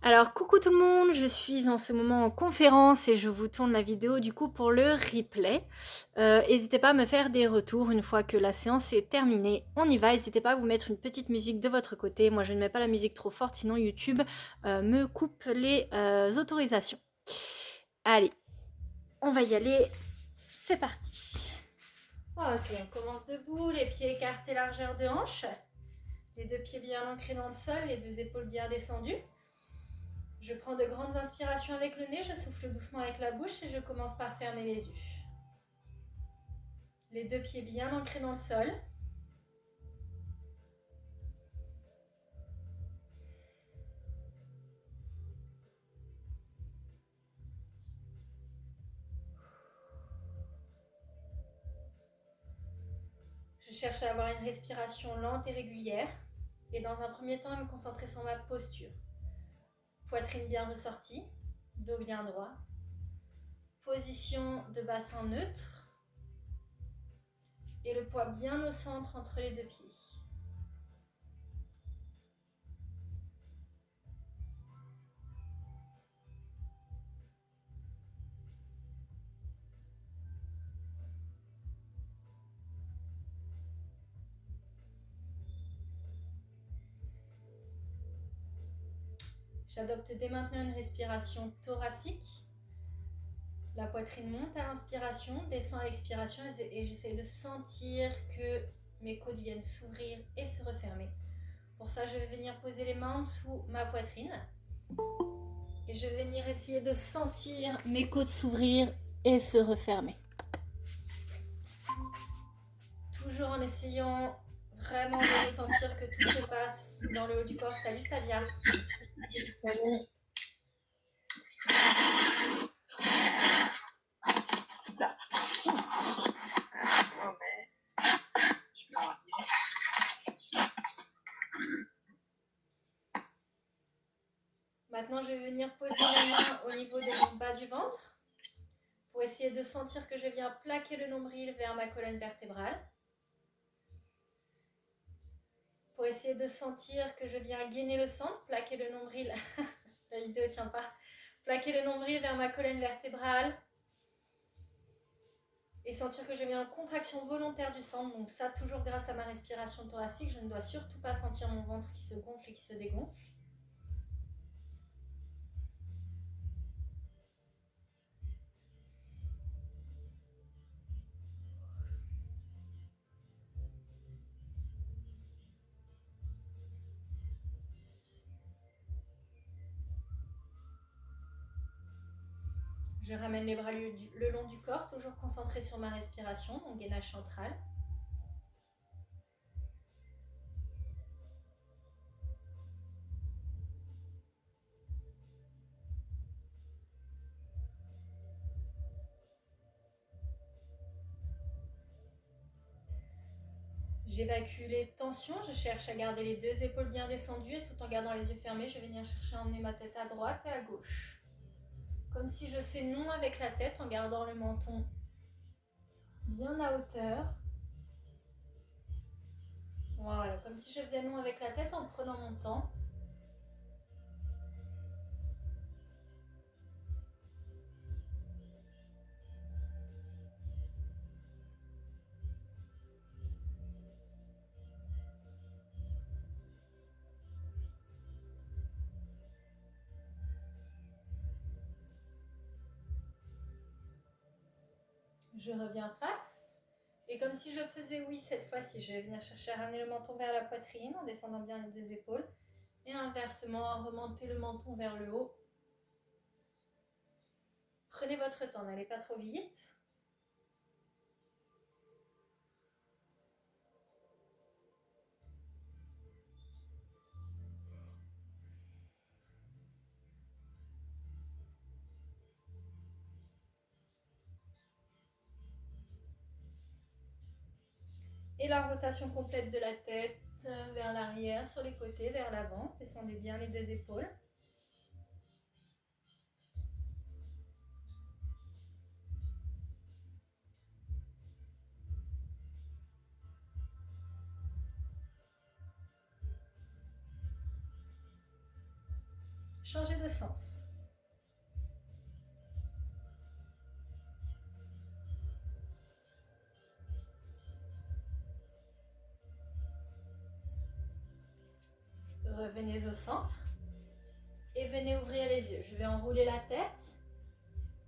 Alors coucou tout le monde, je suis en ce moment en conférence et je vous tourne la vidéo du coup pour le replay. N'hésitez pas à me faire des retours une fois que la séance est terminée. On y va, n'hésitez pas à vous mettre une petite musique de votre côté. Moi je ne mets pas la musique trop forte sinon YouTube me coupe les autorisations. Allez, on va y aller, c'est parti. Ok, on commence debout, les pieds écartés largeur de hanche. Les deux pieds bien ancrés dans le sol, les deux épaules bien descendues. Je prends de grandes inspirations avec le nez, je souffle doucement avec la bouche et je commence par fermer les yeux. Les deux pieds bien ancrés dans le sol. Je cherche à avoir une respiration lente et régulière. Et dans un premier temps, à me concentrer sur ma posture. Poitrine bien ressortie, dos bien droit. Position de bassin neutre. Et le poids bien au centre entre les deux pieds. J'adopte dès maintenant une respiration thoracique. La poitrine monte à l'inspiration, descend à l'expiration et j'essaie de sentir que mes côtes viennent s'ouvrir et se refermer. Pour ça, je vais venir poser les mains sous ma poitrine et je vais venir essayer de sentir mes côtes s'ouvrir et se refermer. Toujours en essayant vraiment de ressentir que tout se passe dans le haut du corps. Salut Sadia. Salut. Là. Oh, mais... je peux Maintenant, je vais venir poser mes mains au niveau du bas du ventre pour essayer de sentir que je viens plaquer le nombril vers ma colonne vertébrale. Pour essayer de sentir que je viens gainer le centre, plaquer le nombril, la vidéo ne tient pas, plaquer le nombril vers ma colonne vertébrale et sentir que je viens en contraction volontaire du centre, donc ça toujours grâce à ma respiration thoracique, je ne dois surtout pas sentir mon ventre qui se gonfle et qui se dégonfle. Je ramène les bras le long du corps, toujours concentré sur ma respiration, donc gainage central. J'évacue les tensions, je cherche à garder les deux épaules bien descendues et tout en gardant les yeux fermés, je vais venir chercher à emmener ma tête à droite et à gauche. Comme si je fais non avec la tête en gardant le menton bien à hauteur. Voilà, comme si je faisais non avec la tête en prenant mon temps. Je reviens face. Et comme si je faisais oui cette fois-ci, je vais venir chercher à ramener le menton vers la poitrine en descendant bien les deux épaules. Et inversement, remonter le menton vers le haut. Prenez votre temps, n'allez pas trop vite. Et la rotation complète de la tête vers l'arrière, sur les côtés, vers l'avant. Descendez bien les deux épaules. changer de sens. Revenez au centre et venez ouvrir les yeux. Je vais enrouler la tête,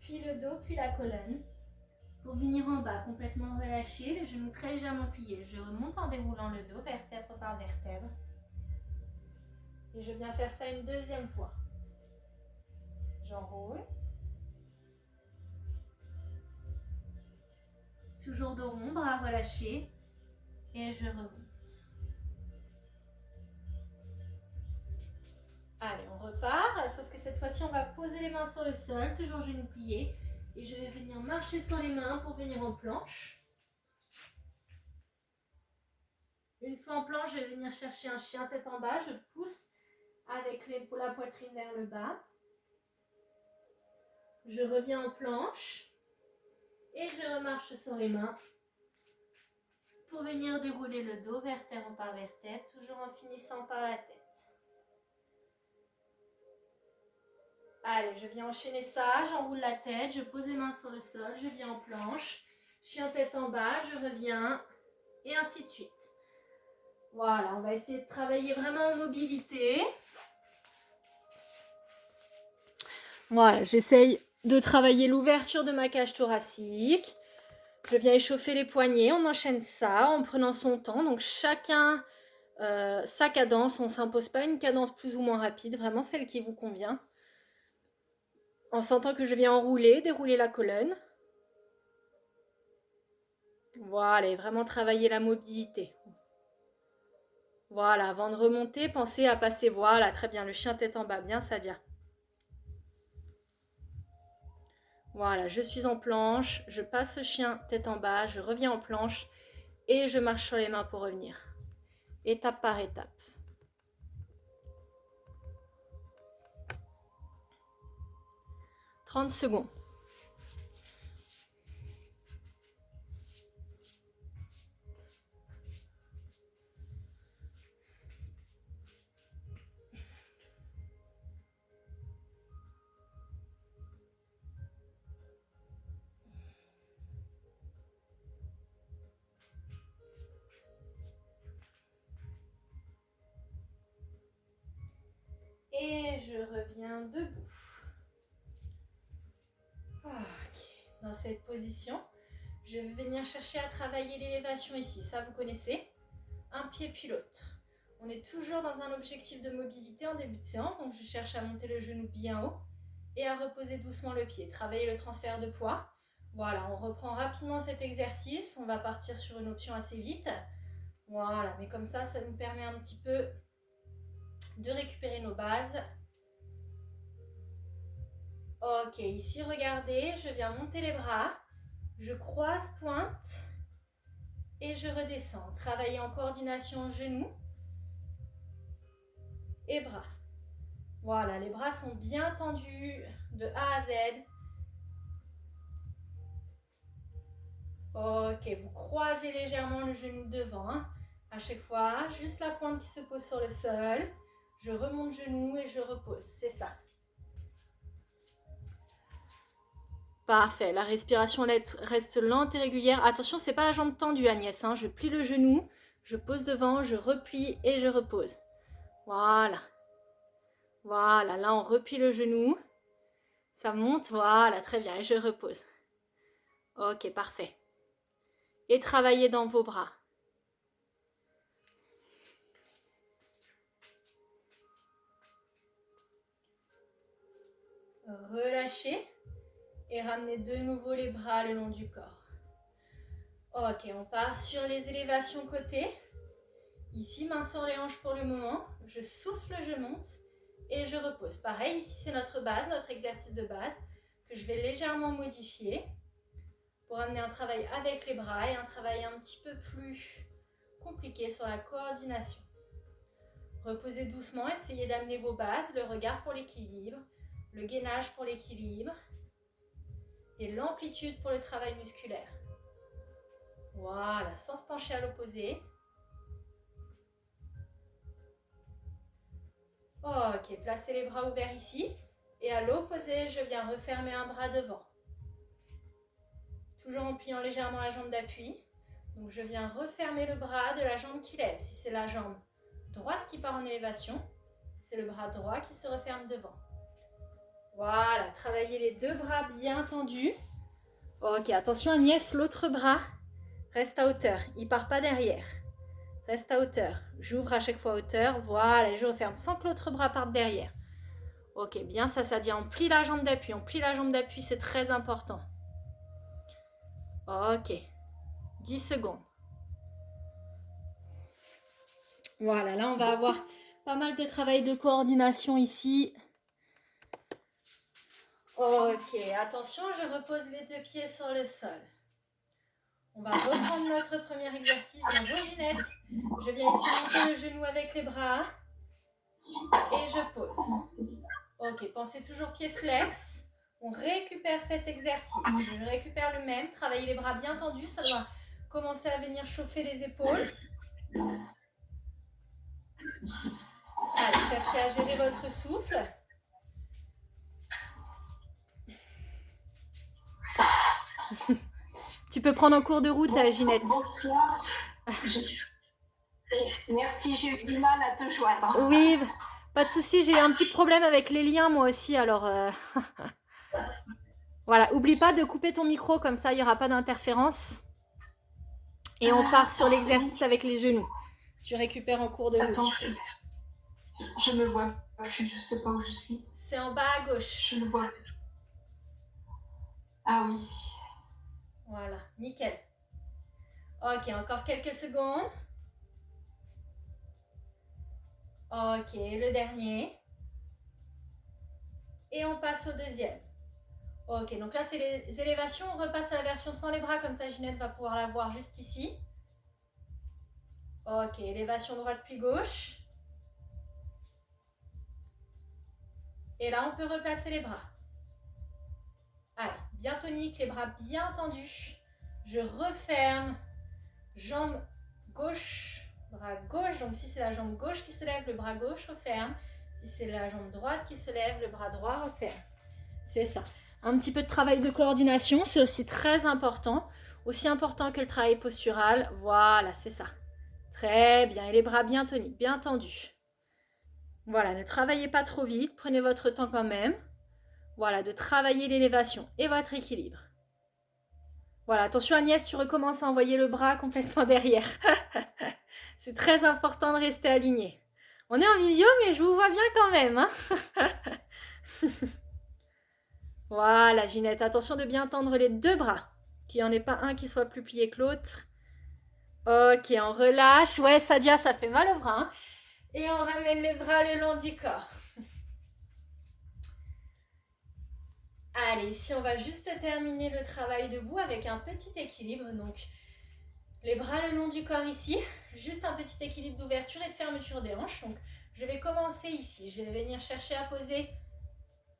puis le dos, puis la colonne. Pour venir en bas, complètement relâché, les genoux très légèrement pliés. Je remonte en déroulant le dos, vertèbre par vertèbre. Et je viens faire ça une deuxième fois. J'enroule. Toujours dos rond, bras relâchés. Et je remonte. Allez, on repart, sauf que cette fois-ci, on va poser les mains sur le sol, toujours genoux pliés. Et je vais venir marcher sur les mains pour venir en planche. Une fois en planche, je vais venir chercher un chien tête en bas. Je pousse avec la poitrine vers le bas. Je reviens en planche. Et je remarche sur les mains pour venir dérouler le dos, vertèbre par vertèbre, toujours en finissant par la tête. Allez, je viens enchaîner ça, j'enroule la tête, je pose les mains sur le sol, je viens en planche, chien tête en bas, je reviens, et ainsi de suite. Voilà, on va essayer de travailler vraiment en mobilité. Voilà, j'essaye de travailler l'ouverture de ma cage thoracique. Je viens échauffer les poignets, on enchaîne ça en prenant son temps. Donc chacun sa cadence, on ne s'impose pas une cadence plus ou moins rapide, vraiment celle qui vous convient. En sentant que je viens enrouler, dérouler la colonne. Voilà, et vraiment travailler la mobilité. Voilà, avant de remonter, pensez à passer, voilà, très bien, le chien tête en bas, bien Sadia. Voilà, je suis en planche, je passe le chien tête en bas, je reviens en planche et je marche sur les mains pour revenir. Étape par étape. « 30 secondes. Et je reviens debout. Okay. Dans cette position, je vais venir chercher à travailler l'élévation ici. Ça, vous connaissez. Un pied puis l'autre. On est toujours dans un objectif de mobilité en début de séance. Donc, je cherche à monter le genou bien haut et à reposer doucement le pied. Travailler le transfert de poids. Voilà, on reprend rapidement cet exercice. On va partir sur une option assez vite. Voilà, mais comme ça nous permet un petit peu de récupérer nos bases. Ok, ici, regardez, je viens monter les bras, je croise pointe et je redescends. Travailler en coordination genoux et bras. Voilà, les bras sont bien tendus de A à Z. Ok, vous croisez légèrement le genou devant. Hein. À chaque fois, juste la pointe qui se pose sur le sol. Je remonte genou et je repose, c'est ça. Parfait, la respiration reste lente et régulière. Attention, c'est pas la jambe tendue Agnès, hein. Je plie le genou, je pose devant, je replie et je repose. Voilà. Voilà, là on replie le genou. Ça monte, voilà, très bien, et je repose. Ok, parfait. Et travaillez dans vos bras. Relâchez. Et ramenez de nouveau les bras le long du corps. Ok, on part sur les élévations côté. Ici, main sur les hanches pour le moment. Je souffle, je monte et je repose. Pareil, ici c'est notre base, notre exercice de base que je vais légèrement modifier pour amener un travail avec les bras et un travail un petit peu plus compliqué sur la coordination. Reposez doucement, essayez d'amener vos bases, le regard pour l'équilibre, le gainage pour l'équilibre. Et l'amplitude pour le travail musculaire. Voilà, sans se pencher à l'opposé. Ok, placez les bras ouverts ici. Et à l'opposé, je viens refermer un bras devant. Toujours en pliant légèrement la jambe d'appui. Donc je viens refermer le bras de la jambe qui lève. Si c'est la jambe droite qui part en élévation, c'est le bras droit qui se referme devant. Voilà, travaillez les deux bras bien tendus. Ok, attention Agnès, l'autre bras reste à hauteur, il ne part pas derrière. Reste à hauteur. J'ouvre à chaque fois à hauteur. Voilà, et je referme sans que l'autre bras parte derrière. Ok, bien ça dit. On plie la jambe d'appui. On plie la jambe d'appui, c'est très important. Ok. 10 secondes. Voilà, là on va avoir pas mal de travail de coordination ici. Ok, attention, je repose les deux pieds sur le sol. On va reprendre notre premier exercice. Bonjour Ginette. Je viens ici monter le genou avec les bras. Et je pose. Ok, pensez toujours pied flex. On récupère cet exercice. Je récupère le même. Travaillez les bras bien tendus. Ça doit commencer à venir chauffer les épaules. Allez, cherchez à gérer votre souffle. Tu peux prendre en cours de route, Ginette. Bonsoir. Merci, j'ai eu du mal à te joindre. Oui, pas de souci, j'ai eu un petit problème avec les liens moi aussi, alors voilà, oublie pas de couper ton micro, comme ça il n'y aura pas d'interférence. Et on part sur l'exercice avec les genoux. Tu récupères en cours de route. Attends, je me vois pas, je ne sais pas où je suis. C'est en bas à gauche. Je le vois. Ah oui. Voilà, nickel. Ok, encore quelques secondes. Ok, le dernier. Et on passe au deuxième. Ok, donc là c'est les élévations. On repasse à la version sans les bras, comme ça Ginette va pouvoir la voir juste ici. Ok, élévation droite puis gauche. Et là on peut replacer les bras. Allez, bien tonique, les bras bien tendus. Je referme. Jambe gauche, bras gauche. Donc si c'est la jambe gauche qui se lève, le bras gauche referme. Si c'est la jambe droite qui se lève, le bras droit referme. C'est ça. Un petit peu de travail de coordination, c'est aussi très important. Aussi important que le travail postural. Voilà, c'est ça. Très bien. Et les bras bien toniques, bien tendus. Voilà, ne travaillez pas trop vite. Prenez votre temps quand même. Voilà, de travailler l'élévation et votre équilibre. Voilà, attention Agnès, tu recommences à envoyer le bras complètement derrière. C'est très important de rester aligné. On est en visio, mais je vous vois bien quand même. Hein. Voilà, Ginette, attention de bien tendre les deux bras. Qu'il n'y en ait pas un qui soit plus plié que l'autre. Ok, on relâche. Ouais, Sadia, ça fait mal au bras. Hein. Et on ramène les bras le long du corps. Allez, ici, on va juste terminer le travail debout avec un petit équilibre. Donc, les bras le long du corps ici. Juste un petit équilibre d'ouverture et de fermeture des hanches. Donc, je vais commencer ici. Je vais venir chercher à poser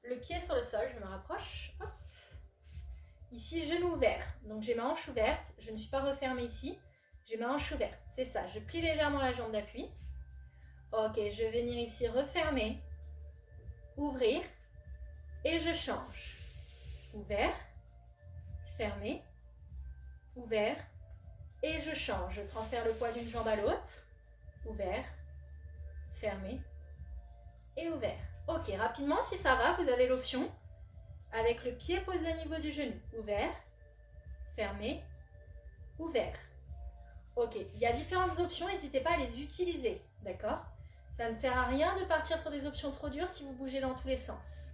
le pied sur le sol. Je me rapproche. Hop. Ici, genou ouvert. Donc, j'ai ma hanche ouverte. Je ne suis pas refermée ici. J'ai ma hanche ouverte. C'est ça. Je plie légèrement la jambe d'appui. Ok, je vais venir ici refermer. Ouvrir. Et je change. Ouvert. Fermé. Ouvert. Et je change. Je transfère le poids d'une jambe à l'autre. Ouvert. Fermé. Et ouvert. Ok, rapidement, si ça va, vous avez l'option avec le pied posé au niveau du genou. Ouvert. Fermé. Ouvert. Ok, il y a différentes options, n'hésitez pas à les utiliser. D'accord ? Ça ne sert à rien de partir sur des options trop dures si vous bougez dans tous les sens.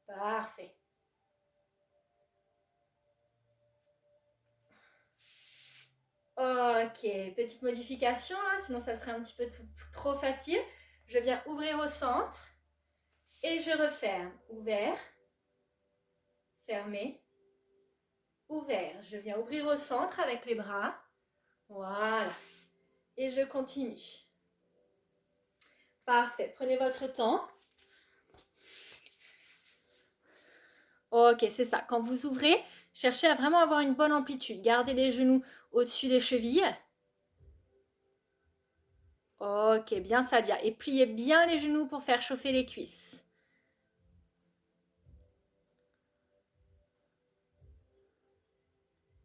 Parfait. Ok, petite modification, hein, sinon ça serait un petit peu trop facile. Je viens ouvrir au centre et je referme. Ouvert, fermé, ouvert. Je viens ouvrir au centre avec les bras. Voilà. Et je continue. Parfait, prenez votre temps. Ok, c'est ça. Quand vous ouvrez, cherchez à vraiment avoir une bonne amplitude. Gardez les genoux au-dessus des chevilles. Ok, bien Sadia. Et pliez bien les genoux pour faire chauffer les cuisses.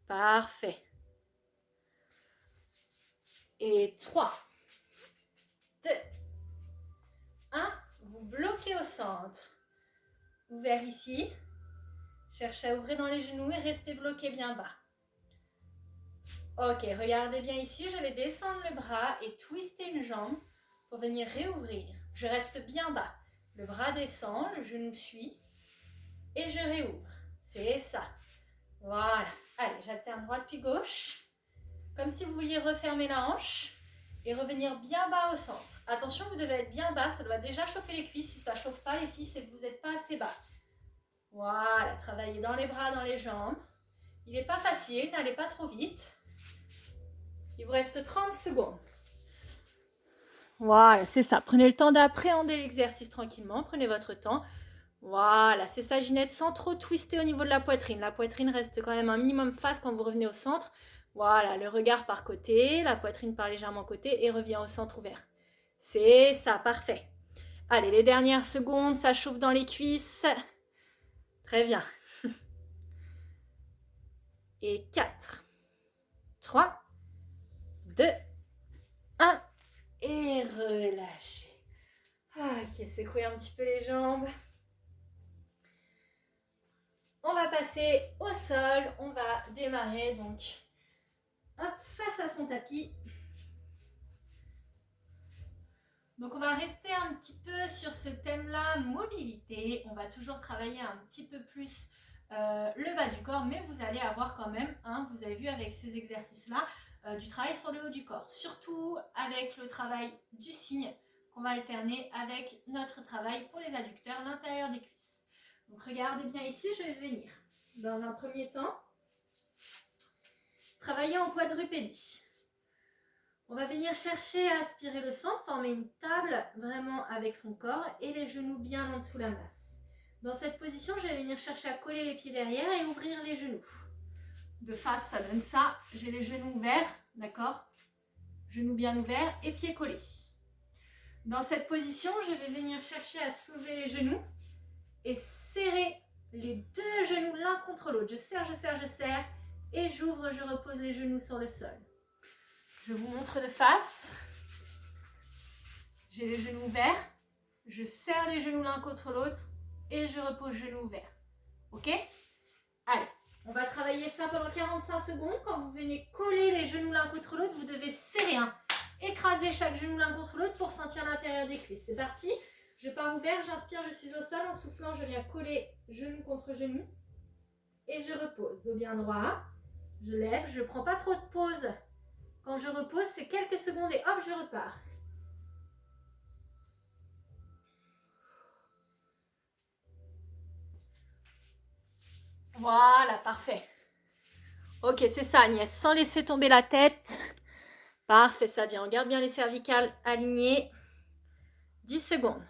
Parfait. Et 3, 2, 1. Vous bloquez au centre. Ouvert ici. Cherchez à ouvrir dans les genoux et restez bloqué bien bas. Ok, regardez bien ici. Je vais descendre le bras et twister une jambe pour venir réouvrir. Je reste bien bas. Le bras descend, le genou suit et je réouvre. C'est ça. Voilà. Allez, j'alterne droite puis gauche. Comme si vous vouliez refermer la hanche et revenir bien bas au centre. Attention, vous devez être bien bas. Ça doit déjà chauffer les cuisses. Si ça ne chauffe pas les filles, c'est que vous n'êtes pas assez bas. Voilà, travaillez dans les bras, dans les jambes. Il n'est pas facile, n'allez pas trop vite. Il vous reste 30 secondes. Voilà, c'est ça. Prenez le temps d'appréhender l'exercice tranquillement. Prenez votre temps. Voilà, c'est ça Ginette, sans trop twister au niveau de la poitrine. La poitrine reste quand même un minimum face quand vous revenez au centre. Voilà, le regard par côté, la poitrine par légèrement côté et revient au centre ouvert. C'est ça, parfait. Allez, les dernières secondes, ça chauffe dans les cuisses. Très bien. Et 4, 3, 2, 1. Et relâchez. Ok, secouez un petit peu les jambes. On va passer au sol. On va démarrer donc hop, face à son tapis. Donc on va rester un petit peu sur ce thème-là, mobilité. On va toujours travailler un petit peu plus le bas du corps, mais vous allez avoir quand même, vous avez vu avec ces exercices-là, du travail sur le haut du corps. Surtout avec le travail du cygne qu'on va alterner avec notre travail pour les adducteurs, l'intérieur des cuisses. Donc regardez bien ici, je vais venir dans un premier temps travailler en quadrupédie. On va venir chercher à aspirer le centre, former une table vraiment avec son corps et les genoux bien en dessous la masse. Dans cette position, je vais venir chercher à coller les pieds derrière et ouvrir les genoux. De face, ça donne ça. J'ai les genoux ouverts, d'accord? Genoux bien ouverts et pieds collés. Dans cette position, je vais venir chercher à soulever les genoux et serrer les deux genoux l'un contre l'autre. Je serre, je serre, je serre et j'ouvre, je repose les genoux sur le sol. Je vous montre de face. J'ai les genoux ouverts. Je serre les genoux l'un contre l'autre et je repose genoux ouverts. Ok? Allez, on va travailler ça pendant 45 secondes. Quand vous venez coller les genoux l'un contre l'autre, vous devez serrer écraser chaque genou l'un contre l'autre pour sentir l'intérieur des cuisses. C'est parti. Je pars ouvert, j'inspire, je suis au sol. En soufflant, je viens coller genou contre genou. Et je repose. Dos bien droit. Je lève. Je ne prends pas trop de pause. Quand je repose, c'est quelques secondes et hop, je repars. Voilà, parfait. Ok, c'est ça Agnès, sans laisser tomber la tête. Parfait, ça dit. On garde bien les cervicales alignées. 10 secondes.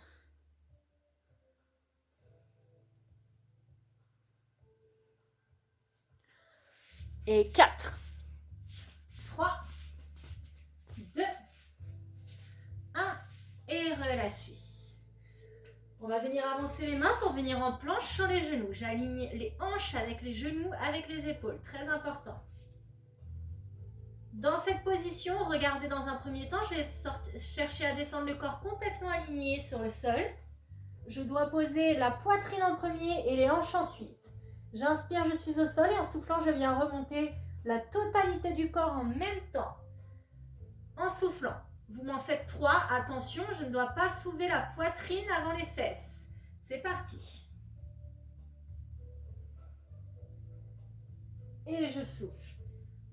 Et 4, 3, 2, 1. Et relâchez. On va venir avancer les mains pour venir en planche sur les genoux. J'aligne les hanches avec les genoux, avec les épaules. Très important. Dans cette position, regardez dans un premier temps, je vais chercher à descendre le corps complètement aligné sur le sol. Je dois poser la poitrine en premier et les hanches ensuite. J'inspire, je suis au sol et en soufflant, je viens remonter la totalité du corps en même temps. En soufflant. Vous m'en faites 3. Attention, je ne dois pas soulever la poitrine avant les fesses. C'est parti. Et je souffle.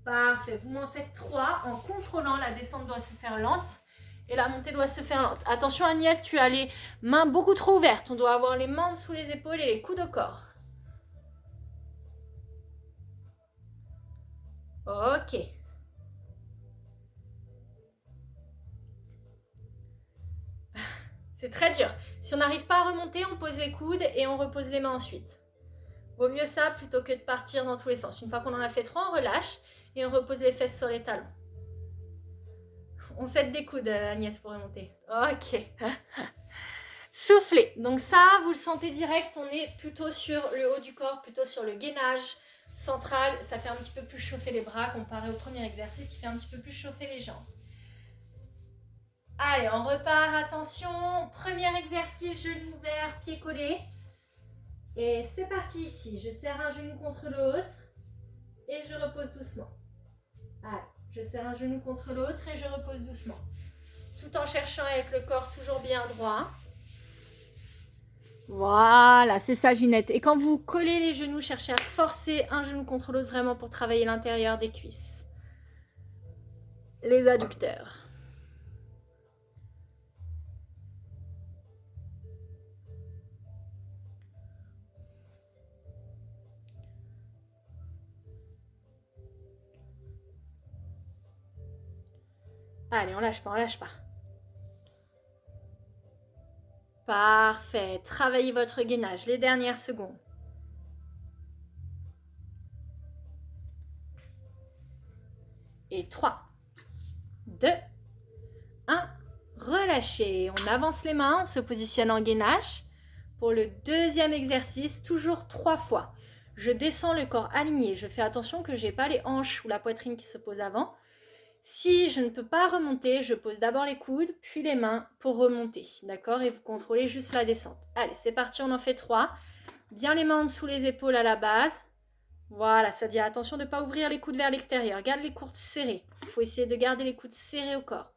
Parfait. Vous m'en faites 3 en contrôlant. La descente doit se faire lente et la montée doit se faire lente. Attention Agnès, tu as les mains beaucoup trop ouvertes. On doit avoir les mains sous les épaules et les coudes au corps. Ok. C'est très dur. Si on n'arrive pas à remonter, on pose les coudes et on repose les mains ensuite. Vaut mieux ça plutôt que de partir dans tous les sens. Une fois qu'on en a fait 3, on relâche et on repose les fesses sur les talons. On s'aide des coudes, Agnès, pour remonter. Ok. Soufflez. Donc ça, vous le sentez direct, on est plutôt sur le haut du corps, plutôt sur le gainage central. Ça fait un petit peu plus chauffer les bras comparé au premier exercice qui fait un petit peu plus chauffer les jambes. Allez, on repart. Attention. Premier exercice, genou ouvert, pied collé. Et c'est parti ici. Je serre un genou contre l'autre et je repose doucement. Allez, je serre un genou contre l'autre et je repose doucement. Tout en cherchant avec le corps toujours bien droit. Voilà, c'est ça Ginette. Et quand vous collez les genoux, cherchez à forcer un genou contre l'autre vraiment pour travailler l'intérieur des cuisses. Les adducteurs. Allez, on lâche pas, on lâche pas. Parfait. Travaillez votre gainage les dernières secondes. Et 3, 2, 1. Relâchez. On avance les mains, on se positionne en gainage. Pour le deuxième exercice, toujours 3 fois. Je descends le corps aligné. Je fais attention que je n'ai pas les hanches ou la poitrine qui se posent avant. Si je ne peux pas remonter, je pose d'abord les coudes, puis les mains pour remonter. D'accord? Et vous contrôlez juste la descente. Allez, c'est parti, on en fait 3. Bien les mains en dessous les épaules à la base. Voilà, ça dit attention de ne pas ouvrir les coudes vers l'extérieur. Garde les coudes serrés. Il faut essayer de garder les coudes serrés au corps.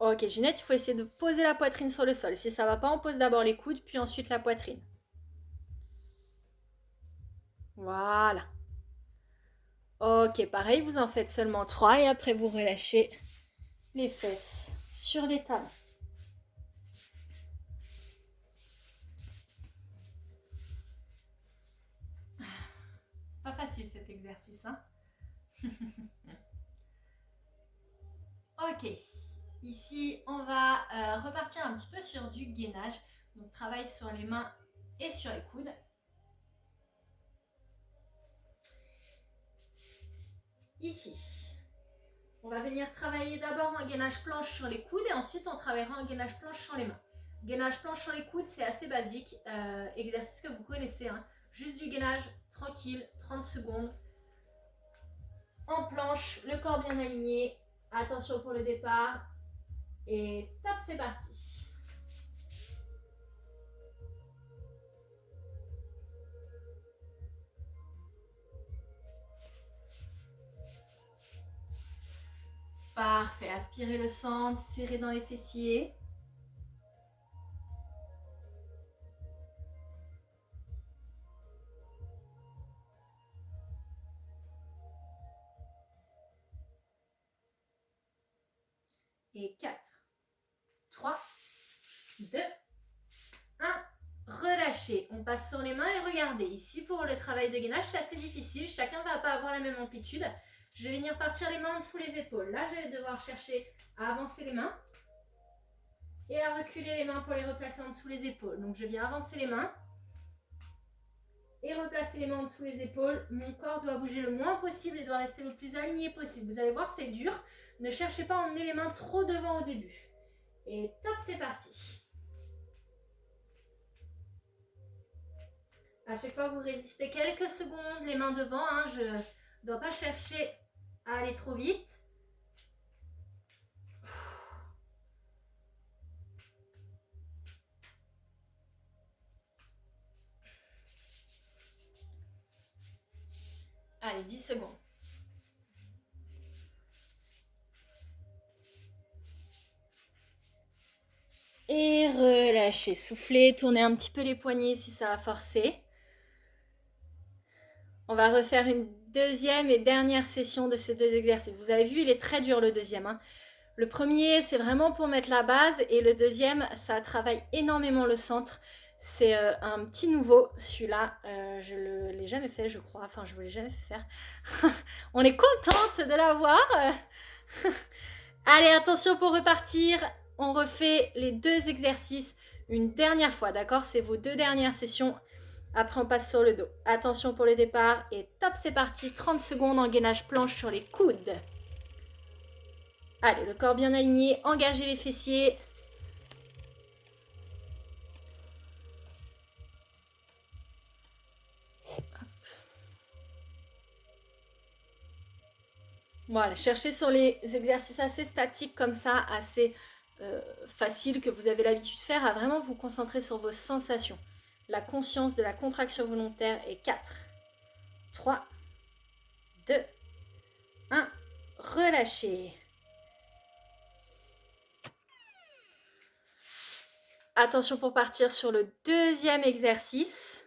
Ok, Ginette, il faut essayer de poser la poitrine sur le sol. Si ça ne va pas, on pose d'abord les coudes, puis ensuite la poitrine. Voilà. Ok, pareil, vous en faites seulement 3 et après vous relâchez les fesses sur les talons. Pas facile cet exercice, hein? Ok. Ici, on va repartir un petit peu sur du gainage. Donc, travail sur les mains et sur les coudes. Ici, on va venir travailler d'abord un gainage planche sur les coudes et ensuite on travaillera un gainage planche sur les mains. Gainage planche sur les coudes, c'est assez basique. Exercice que vous connaissez. Hein. Juste du gainage tranquille, 30 secondes. En planche, le corps bien aligné. Attention pour le départ. Et top, c'est parti. Parfait. Aspirez le centre, serrez dans les fessiers. Et 4, 3, 2, 1. Relâchez. On passe sur les mains et regardez. Ici, pour le travail de gainage, c'est assez difficile. Chacun ne va pas avoir la même amplitude. Je vais venir partir les mains en dessous les épaules. Là, je vais devoir chercher à avancer les mains et à reculer les mains pour les replacer en dessous les épaules. Donc, je viens avancer les mains et replacer les mains en dessous les épaules. Mon corps doit bouger le moins possible et doit rester le plus aligné possible. Vous allez voir, c'est dur. Ne cherchez pas à emmener les mains trop devant au début. Et top, c'est parti. À chaque fois, vous résistez quelques secondes, les mains devant. Hein, je ne dois pas chercher à aller trop vite. Allez, 10 secondes. Et relâchez, soufflez, tournez un petit peu les poignets si ça a forcé. On va refaire une deuxième et dernière session de ces 2 exercices. Vous avez vu, il est très dur le deuxième. Hein. Le premier, c'est vraiment pour mettre la base et le deuxième, ça travaille énormément le centre. C'est un petit nouveau, celui-là, je ne l'ai jamais fait, je crois. Enfin, je ne l'ai jamais fait faire. On est contente de l'avoir. Allez, attention pour repartir. On refait les 2 exercices Une dernière fois, d'accord? C'est vos 2 dernières sessions. Après, on passe sur le dos. Attention pour le départ. Et top, c'est parti. 30 secondes en gainage planche sur les coudes. Allez, le corps bien aligné. Engagez les fessiers. Voilà, cherchez sur les exercices assez statiques comme ça, assez faciles que vous avez l'habitude de faire, à vraiment vous concentrer sur vos sensations. La conscience de la contraction volontaire est 4, 3, 2, 1. Relâchez. Attention pour partir sur le deuxième exercice.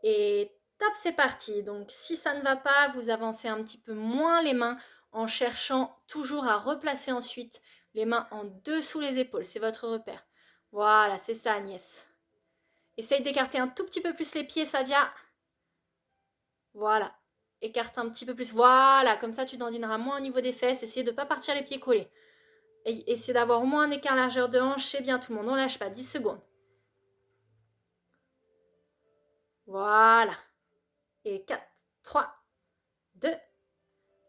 Et top, c'est parti. Donc si ça ne va pas, vous avancez un petit peu moins les mains en cherchant toujours à replacer ensuite les mains en dessous les épaules. C'est votre repère. Voilà, c'est ça Agnès. Essaye d'écarter un tout petit peu plus les pieds, Sadia. Voilà. Écarte un petit peu plus. Voilà, comme ça tu dandineras moins au niveau des fesses. Essayez de ne pas partir les pieds collés. Et essayez d'avoir au moins un écart largeur de hanche. C'est bien tout le monde. On ne lâche pas. 10 secondes. Voilà. Et 4, 3, 2,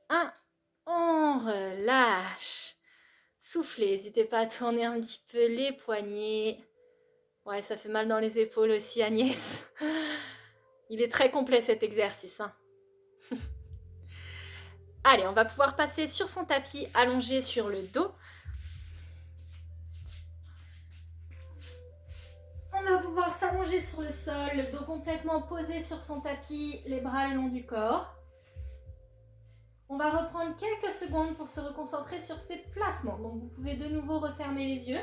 1. On relâche. Soufflez. N'hésitez pas à tourner un petit peu les poignets. Ouais, ça fait mal dans les épaules aussi, Agnès. Il est très complet cet exercice. Hein. Allez, on va pouvoir passer sur son tapis allongé sur le dos. On va pouvoir s'allonger sur le sol, le dos complètement posé sur son tapis, les bras le long du corps. On va reprendre quelques secondes pour se reconcentrer sur ses placements. Donc vous pouvez de nouveau refermer les yeux.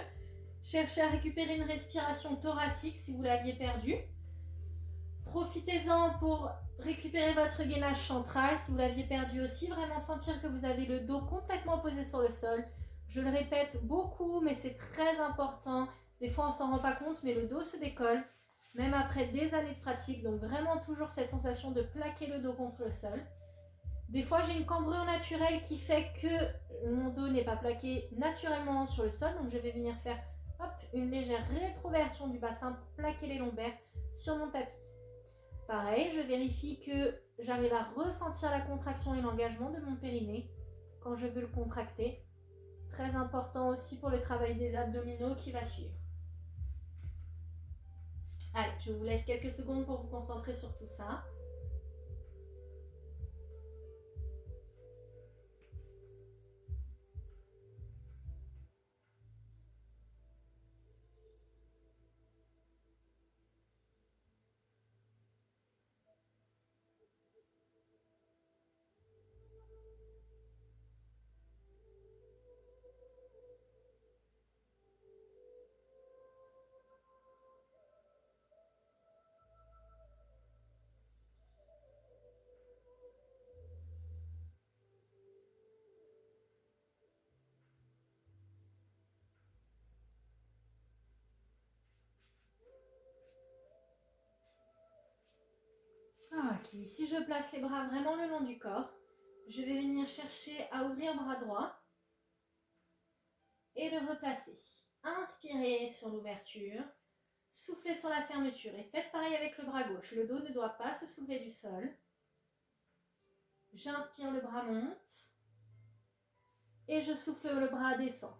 Cherchez à récupérer une respiration thoracique si vous l'aviez perdue. Profitez-en pour récupérer votre gainage central si vous l'aviez perdu aussi. Vraiment sentir que vous avez le dos complètement posé sur le sol. Je le répète beaucoup, mais c'est très important. Des fois, on ne s'en rend pas compte, mais le dos se décolle, même après des années de pratique. Donc vraiment toujours cette sensation de plaquer le dos contre le sol. Des fois, j'ai une cambrure naturelle qui fait que mon dos n'est pas plaqué naturellement sur le sol. Donc je vais venir faire une légère rétroversion du bassin pour plaquer les lombaires sur mon tapis. Pareil, je vérifie que j'arrive à ressentir la contraction et l'engagement de mon périnée quand je veux le contracter. Très important aussi pour le travail des abdominaux qui va suivre. Allez, je vous laisse quelques secondes pour vous concentrer sur tout ça. Ok, si je place les bras vraiment le long du corps, je vais venir chercher à ouvrir bras droit et le replacer. Inspirez sur l'ouverture, soufflez sur la fermeture et faites pareil avec le bras gauche. Le dos ne doit pas se soulever du sol. J'inspire, le bras monte et je souffle, le bras descend.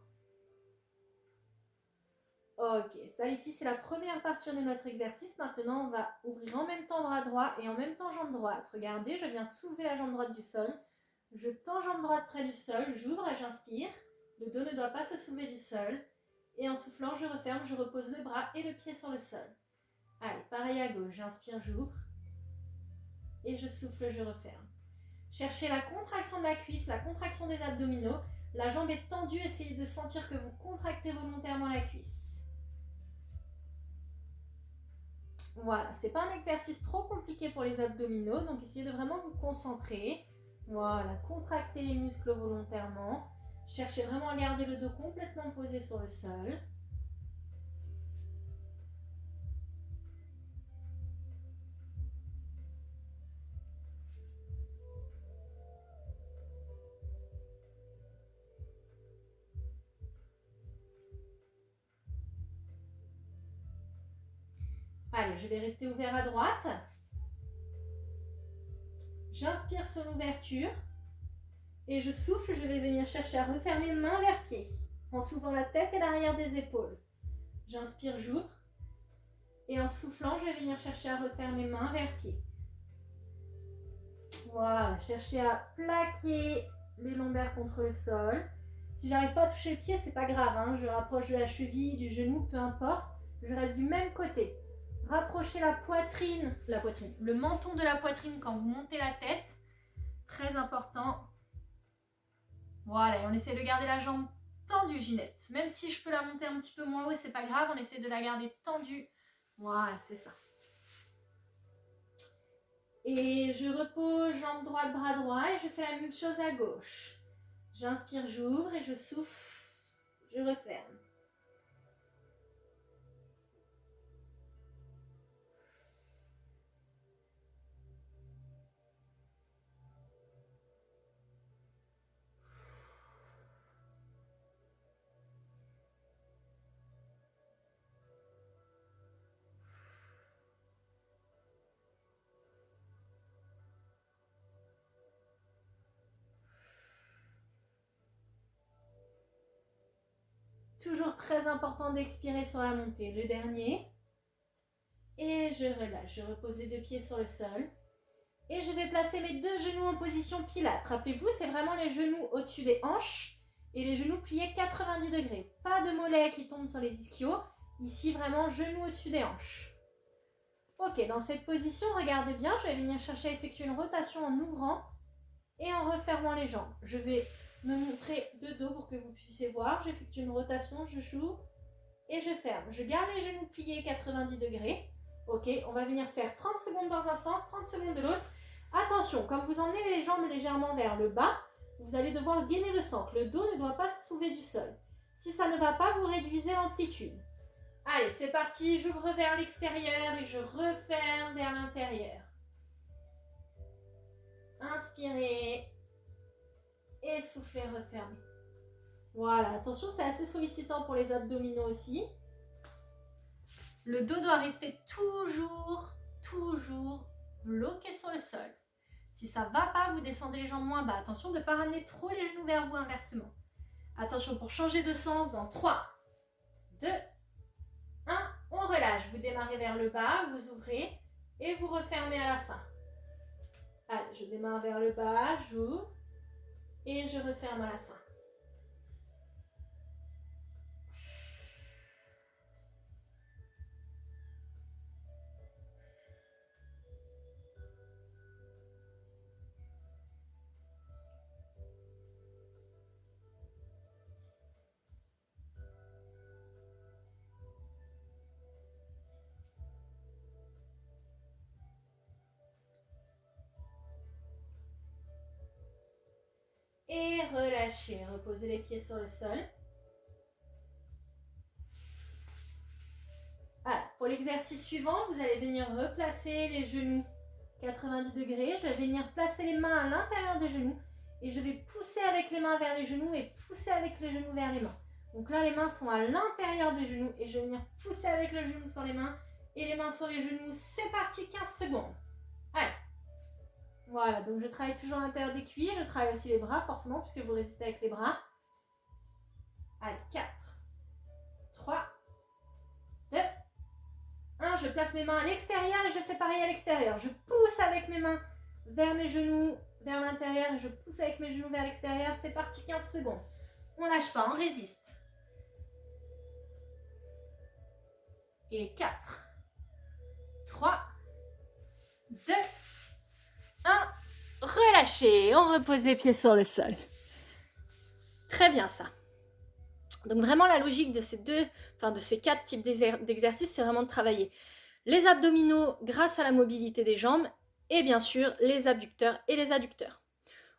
Ok, ça les filles, c'est la première partie de notre exercice. Maintenant, on va ouvrir en même temps bras droit et en même temps jambe droite. Regardez, je viens soulever la jambe droite du sol. Je tends jambe droite près du sol, j'ouvre et j'inspire. Le dos ne doit pas se soulever du sol. Et en soufflant, je referme, je repose le bras et le pied sur le sol. Allez, pareil à gauche, j'inspire, j'ouvre. Et je souffle, je referme. Cherchez la contraction de la cuisse, la contraction des abdominaux. La jambe est tendue, essayez de sentir que vous contractez volontairement la cuisse. Voilà, c'est pas un exercice trop compliqué pour les abdominaux, donc essayez de vraiment vous concentrer. Voilà, contractez les muscles volontairement. Cherchez vraiment à garder le dos complètement posé sur le sol. Allez, je vais rester ouvert à droite. J'inspire sur l'ouverture. Et je souffle, je vais venir chercher à refermer main vers pied. En s'ouvrant la tête et l'arrière des épaules. J'inspire, j'ouvre. Et en soufflant, je vais venir chercher à refermer main vers pied. Voilà, cherchez à plaquer les lombaires contre le sol. Si j'arrive pas à toucher le pied, c'est pas grave, hein. Je rapproche de la cheville, du genou, peu importe. Je reste du même côté. Rapprochez la poitrine, le menton de la poitrine quand vous montez la tête. Très important. Voilà, et on essaie de garder la jambe tendue, Ginette. Même si je peux la monter un petit peu moins haut, c'est pas grave, on essaie de la garder tendue. Voilà, c'est ça. Et je repose jambe droite, bras droit et je fais la même chose à gauche. J'inspire, j'ouvre et je souffle, je referme. Toujours très important d'expirer sur la montée. Le dernier. Et je relâche. Je repose les deux pieds sur le sol. Et je vais placer mes deux genoux en position pilates. Rappelez-vous, c'est vraiment les genoux au-dessus des hanches et les genoux pliés 90 degrés. Pas de mollets qui tombent sur les ischios. Ici, vraiment, genoux au-dessus des hanches. Ok, dans cette position, regardez bien, je vais venir chercher à effectuer une rotation en ouvrant et en refermant les jambes. Je vais me montrer de dos pour que vous puissiez voir. J'effectue une rotation, je joue et je ferme. Je garde les genoux pliés 90 degrés. Ok, on va venir faire 30 secondes dans un sens, 30 secondes de l'autre. Attention, quand vous emmenez les jambes légèrement vers le bas, vous allez devoir gainer le centre. Le dos ne doit pas se soulever du sol. Si ça ne va pas, vous réduisez l'amplitude. Allez, c'est parti, j'ouvre vers l'extérieur et je referme vers l'intérieur. Inspirez et soufflez, refermez. Voilà, attention, c'est assez sollicitant pour les abdominaux aussi. Le dos doit rester toujours bloqué sur le sol. Si ça ne va pas, vous descendez les jambes moins bas. Attention de ne pas ramener trop les genoux vers vous inversement. Attention pour changer de sens dans 3, 2, 1. On relâche. Vous démarrez vers le bas, vous ouvrez et vous refermez à la fin. Allez, je démarre vers le bas, j'ouvre et je referme à la fin. Et relâchez, reposez les pieds sur le sol. Voilà, pour l'exercice suivant, vous allez venir replacer les genoux 90 degrés. Je vais venir placer les mains à l'intérieur des genoux et je vais pousser avec les mains vers les genoux et pousser avec les genoux vers les mains. Donc là, les mains sont à l'intérieur des genoux et je vais venir pousser avec le genou sur les mains et les mains sur les genoux. C'est parti, 15 secondes. Allez. Voilà, donc je travaille toujours à l'intérieur des cuisses, je travaille aussi les bras forcément puisque vous résistez avec les bras. Allez, 4, 3, 2, 1. Je place mes mains à l'extérieur et je fais pareil à l'extérieur. Je pousse avec mes mains vers mes genoux, vers l'intérieur et je pousse avec mes genoux vers l'extérieur. C'est parti, 15 secondes. On lâche pas, on résiste. Et 4, 3, 2, 1, relâchez, on repose les pieds sur le sol. Très bien ça. Donc vraiment la logique de ces 4 types d'exercices, c'est vraiment de travailler les abdominaux grâce à la mobilité des jambes et bien sûr les abducteurs et les adducteurs.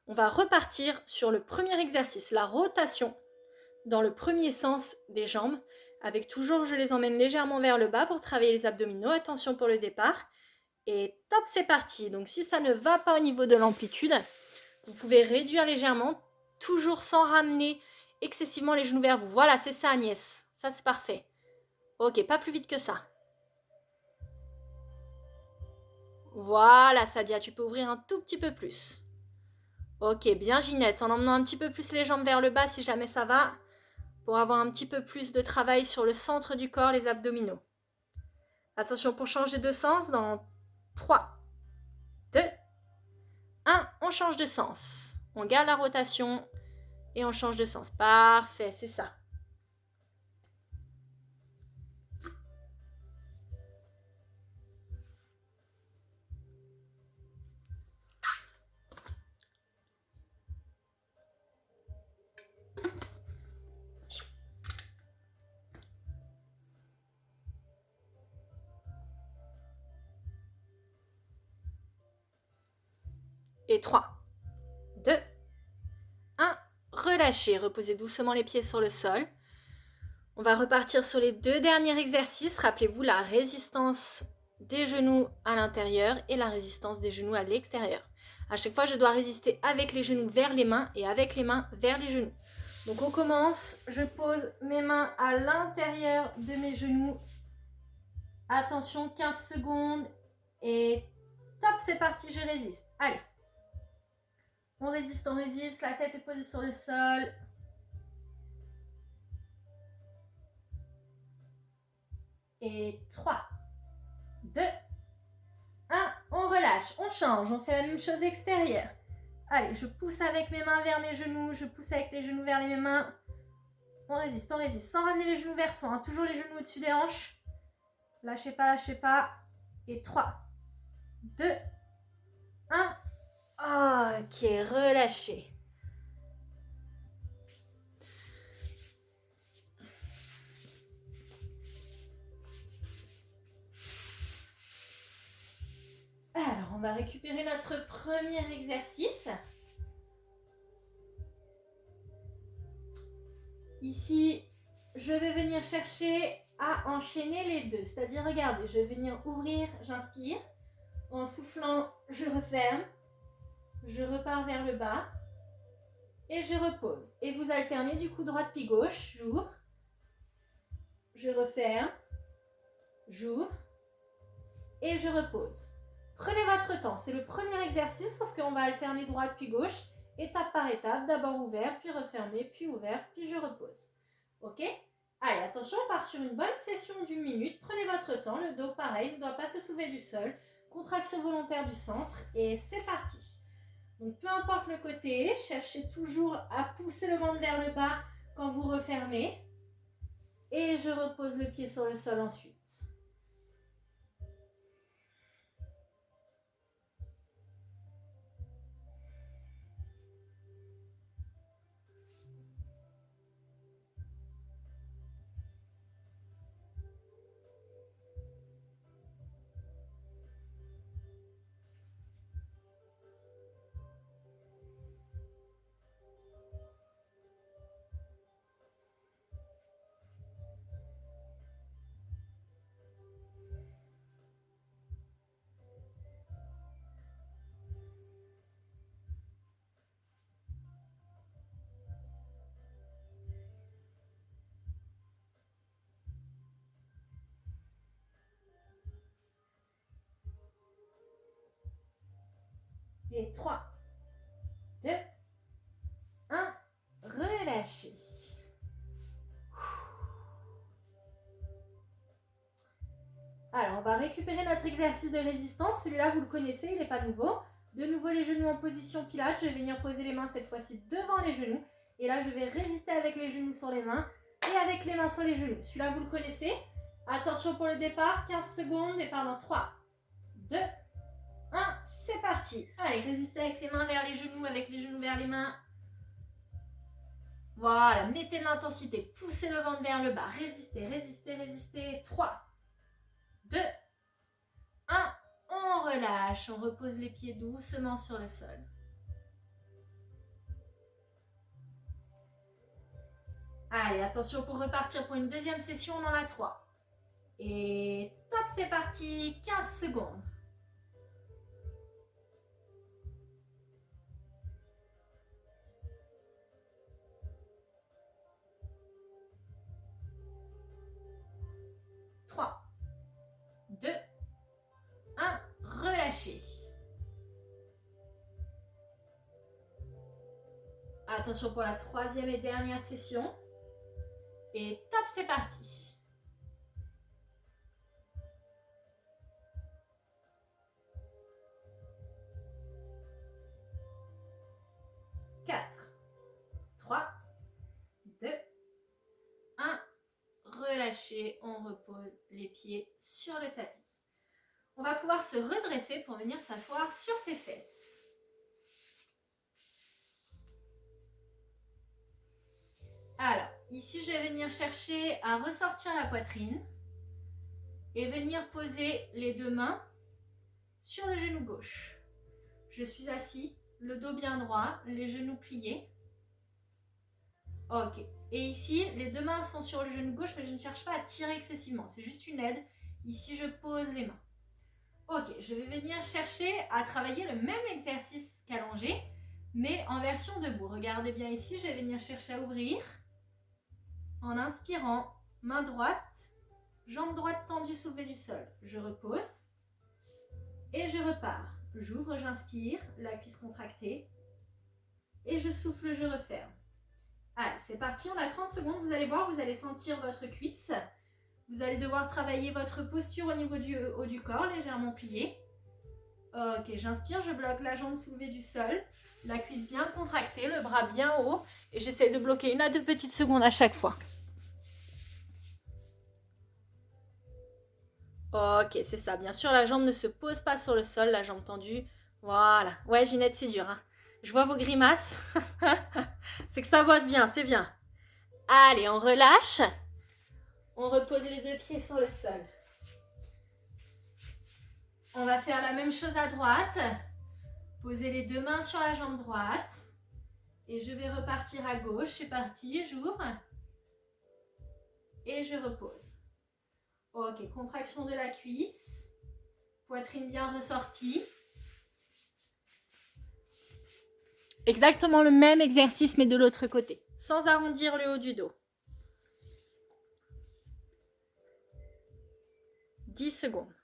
On va repartir sur le premier exercice, la rotation dans le premier sens des jambes, avec toujours je les emmène légèrement vers le bas pour travailler les abdominaux. Attention pour le départ. Et top, c'est parti. Donc si ça ne va pas au niveau de l'amplitude, vous pouvez réduire légèrement, toujours sans ramener excessivement les genoux vers vous. Voilà, c'est ça Agnès. Ça, c'est parfait. Ok, pas plus vite que ça. Voilà, Sadia, tu peux ouvrir un tout petit peu plus. Ok, bien Ginette, en emmenant un petit peu plus les jambes vers le bas si jamais ça va, pour avoir un petit peu plus de travail sur le centre du corps, les abdominaux. Attention pour changer de sens dans 3, 2, 1, on change de sens. On garde la rotation et on change de sens. Parfait, c'est ça. Et 3, 2, 1, relâchez. Reposez doucement les pieds sur le sol. On va repartir sur les 2 derniers exercices. Rappelez-vous la résistance des genoux à l'intérieur et la résistance des genoux à l'extérieur. À chaque fois, je dois résister avec les genoux vers les mains et avec les mains vers les genoux. Donc on commence, je pose mes mains à l'intérieur de mes genoux. Attention, 15 secondes et top, c'est parti, je résiste. Allez. On résiste, la tête est posée sur le sol. Et 3, 2, 1, on relâche, on change, on fait la même chose extérieure. Allez, je pousse avec mes mains vers mes genoux, je pousse avec les genoux vers les mains. On résiste, sans ramener les genoux vers soi, hein. Toujours les genoux au-dessus des hanches. Lâchez pas, lâchez pas. Et 3, 2, 1. Ok, relâchez. Alors, on va récupérer notre premier exercice. Ici, je vais venir chercher à enchaîner les deux. C'est-à-dire, regardez, je vais venir ouvrir, j'inspire. En soufflant, je referme. Je repars vers le bas. Et je repose. Et vous alternez du coup droite puis gauche. J'ouvre. Je referme. J'ouvre. Et je repose. Prenez votre temps. C'est le premier exercice, sauf qu'on va alterner droite puis gauche. Étape par étape. D'abord ouvert, puis refermé, puis ouvert, puis je repose. Ok ? Allez, attention, on part sur une bonne session d'1 minute. Prenez votre temps. Le dos, pareil, ne doit pas se soulever du sol. Contraction volontaire du centre. Et c'est parti. Donc, peu importe le côté, cherchez toujours à pousser le ventre vers le bas quand vous refermez. Et je repose le pied sur le sol ensuite. Et 3, 2, 1, relâchez. Alors, on va récupérer notre exercice de résistance. Celui-là, vous le connaissez, il n'est pas nouveau. De nouveau, les genoux en position pilates. Je vais venir poser les mains cette fois-ci devant les genoux. Et là, je vais résister avec les genoux sur les mains et avec les mains sur les genoux. Celui-là, vous le connaissez. Attention pour le départ, 15 secondes. Départ dans 3, 2, 1, c'est parti. Allez, résistez avec les mains vers les genoux, avec les genoux vers les mains. Voilà, mettez de l'intensité, poussez le ventre vers le bas. Résistez, résistez, résistez. 3, 2, 1, on relâche. On repose les pieds doucement sur le sol. Allez, attention pour repartir pour une deuxième session, on en a 3. Et top, c'est parti, 15 secondes. Relâchez. Attention pour la troisième et dernière session. Et top, c'est parti. 4, 3, 2, 1. Relâchez, on repose les pieds sur le tapis. On va pouvoir se redresser pour venir s'asseoir sur ses fesses. Alors, ici, je vais venir chercher à ressortir la poitrine et venir poser les deux mains sur le genou gauche. Je suis assis, le dos bien droit, les genoux pliés. Ok. Et ici, les deux mains sont sur le genou gauche, mais je ne cherche pas à tirer excessivement. C'est juste une aide. Ici, je pose les mains. Ok, je vais venir chercher à travailler le même exercice qu'allongé, mais en version debout. Regardez bien ici, je vais venir chercher à ouvrir. En inspirant, main droite, jambe droite tendue soulevée du sol. Je repose et je repars. J'ouvre, j'inspire, la cuisse contractée et je souffle, je referme. Allez, c'est parti, on a 30 secondes. Vous allez voir, vous allez sentir votre cuisse. Vous allez devoir travailler votre posture au niveau du haut du corps, légèrement pliée. Ok, j'inspire, je bloque la jambe soulevée du sol, la cuisse bien contractée, le bras bien haut. Et j'essaie de bloquer 1 à 2 petites secondes à chaque fois. Ok, c'est ça. Bien sûr, la jambe ne se pose pas sur le sol, la jambe tendue. Voilà. Ouais, Ginette, c'est dur, hein. Je vois vos grimaces. C'est que ça bosse bien, c'est bien. Allez, on relâche. On repose les deux pieds sur le sol. On va faire la même chose à droite. Posez les deux mains sur la jambe droite. Et je vais repartir à gauche. C'est parti, j'ouvre. Et je repose. Ok, contraction de la cuisse. Poitrine bien ressortie. Exactement le même exercice, mais de l'autre côté. Sans arrondir le haut du dos. 10 secondes.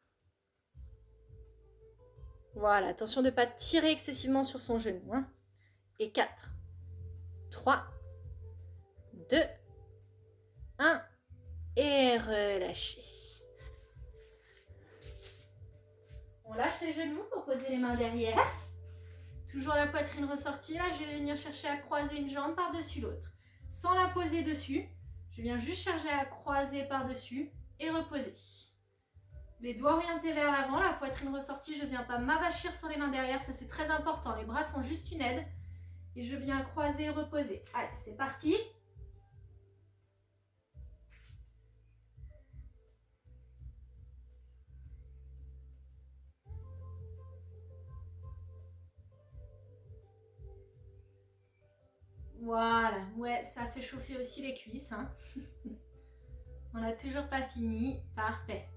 Voilà, attention de ne pas tirer excessivement sur son genou. Hein. Et 4, 3, 2, 1. Et relâchez. On lâche les genoux pour poser les mains derrière. Toujours la poitrine ressortie. Là, je vais venir chercher à croiser une jambe par-dessus l'autre. Sans la poser dessus. Je viens juste chercher à croiser par-dessus et reposer. Les doigts orientés vers l'avant, la poitrine ressortie. Je ne viens pas m'avachir sur les mains derrière. Ça, c'est très important. Les bras sont juste une aide. Et je viens croiser et reposer. Allez, c'est parti. Voilà, ouais, ça fait chauffer aussi les cuisses. Hein. On n'a toujours pas fini. Parfait.